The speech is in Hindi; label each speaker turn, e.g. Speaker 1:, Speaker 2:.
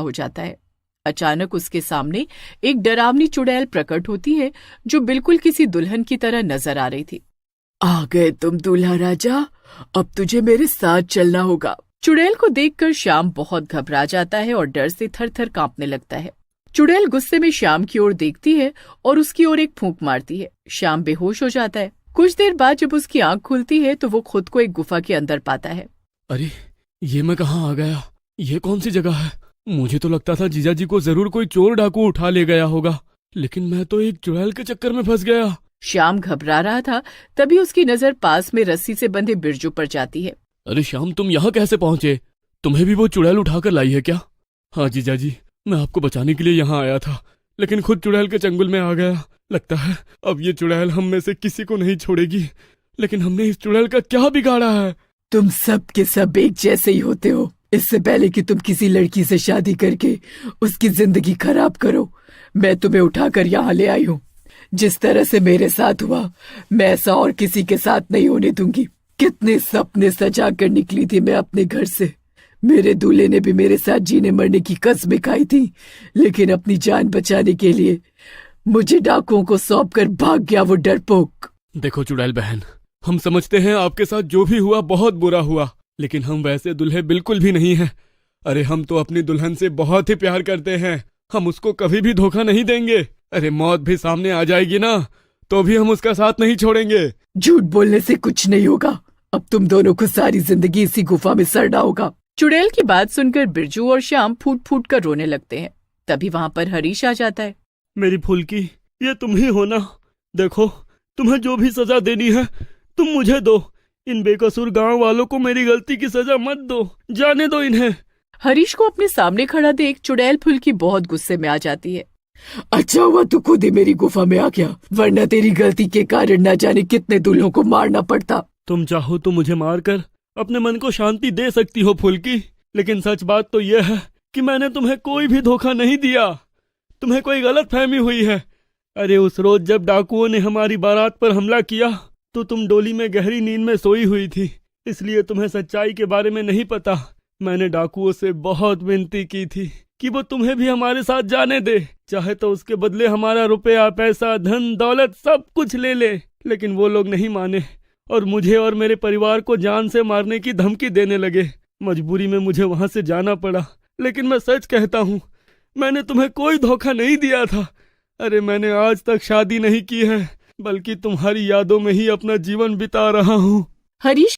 Speaker 1: हो जाता है। अचानक उसके सामने एक डरावनी चुड़ैल प्रकट होती है जो बिल्कुल किसी दुल्हन की तरह नजर आ रही थी। आ गए तुम दूल्हा राजा, अब तुझे मेरे साथ चलना होगा। चुड़ैल को देखकर श्याम बहुत घबरा जाता है और डर से थर थर कांपने लगता है। चुड़ैल गुस्से में श्याम की ओर देखती है और उसकी ओर एक फूंक मारती है। श्याम बेहोश हो जाता है। कुछ देर बाद जब उसकी आंख खुलती है तो वो खुद को एक गुफा के अंदर पाता है।
Speaker 2: अरे ये मैं कहाँ आ गया? ये कौन सी जगह है? मुझे तो लगता था जीजाजी को जरूर कोई चोर डाकू उठा ले गया होगा, लेकिन मैं तो एक चुड़ैल के चक्कर में फंस गया।
Speaker 1: श्याम घबरा रहा था, तभी उसकी नजर पास में रस्सी से बंधे बिरजू पर जाती है।
Speaker 2: अरे श्याम, तुम यहाँ कैसे पहुँचे? तुम्हें भी वो चुड़ैल उठाकर लाई है क्या? हाँ जीजाजी, मैं आपको बचाने के लिए यहाँ आया था, लेकिन खुद चुड़ैल के चंगुल में आ गया। लगता है अब ये चुड़ैल हम में से किसी को नहीं छोड़ेगी। लेकिन हमने इस चुड़ैल का क्या बिगाड़ा है?
Speaker 1: तुम सब के सब एक जैसे ही होते हो। इससे पहले कि तुम किसी लड़की से शादी करके उसकी जिंदगी खराब करो, मैं तुम्हें उठाकर यहाँ ले आई हूँ। जिस तरह से मेरे साथ हुआ, मैं ऐसा और किसी के साथ नहीं होने दूंगी। कितने सपने सजा कर निकली थी मैं अपने घर से। मेरे दूल्हे ने भी मेरे साथ जीने मरने की कसमें खाई थी, लेकिन अपनी जान बचाने के लिए मुझे डाकुओं को सौंप कर भाग गया वो डरपोक।
Speaker 2: देखो चुड़ैल बहन, हम समझते हैं आपके साथ जो भी हुआ बहुत बुरा हुआ, लेकिन हम वैसे दुल्हे बिल्कुल भी नहीं हैं। अरे हम तो अपनी दुल्हन से बहुत ही प्यार करते हैं, हम उसको कभी भी धोखा नहीं देंगे। अरे मौत भी सामने आ जाएगी ना, तो भी हम उसका साथ नहीं छोड़ेंगे।
Speaker 1: झूठ बोलने से कुछ नहीं होगा। अब तुम दोनों को सारी जिंदगी इसी गुफा में सड़ना होगा। चुड़ैल की बात सुनकर बिरजू और श्याम फूट फूट कर रोने लगते हैं। तभी वहाँ पर हरीश आ जाता है।
Speaker 2: मेरी फुल्की, ये तुम ही हो ना? देखो, तुम्हें जो भी सजा देनी है तुम मुझे दो। इन बेकसूर गांव वालों को मेरी गलती की सजा मत दो, जाने दो इन्हें।
Speaker 1: हरीश को अपने सामने खड़ा देख चुड़ैल फुल्की बहुत गुस्से में आ जाती है। अच्छा हुआ तू खुद ही मेरी गुफा में आ गया, वरना तेरी गलती के कारण न जाने कितने दूल्हों को मारना पड़ता।
Speaker 2: तुम चाहो तो मुझे मारकर अपने मन को शांति दे सकती हो फुल्की, लेकिन सच बात तो यह है कि मैंने तुम्हें कोई भी धोखा नहीं दिया। तुम्हें कोई गलत फहमी हुई है। अरे उस रोज जब डाकुओं ने हमारी बारात पर हमला किया तो तुम डोली में गहरी नींद में सोई हुई थी, इसलिए तुम्हें सच्चाई के बारे में नहीं पता। मैंने डाकुओं से बहुत विनती की थी कि वो तुम्हें भी हमारे साथ जाने दे, चाहे तो उसके बदले हमारा रुपया पैसा धन दौलत सब कुछ ले ले, लेकिन वो लोग नहीं माने और मुझे और मेरे परिवार को जान से मारने की धमकी देने लगे। मजबूरी में मुझे वहां से जाना पड़ा, लेकिन मैं सच कहता हूँ, मैंने तुम्हें कोई धोखा नहीं दिया था। अरे मैंने आज तक शादी नहीं की है, बल्कि तुम्हारी यादों में ही अपना जीवन बिता रहा हूँ।
Speaker 1: हरीश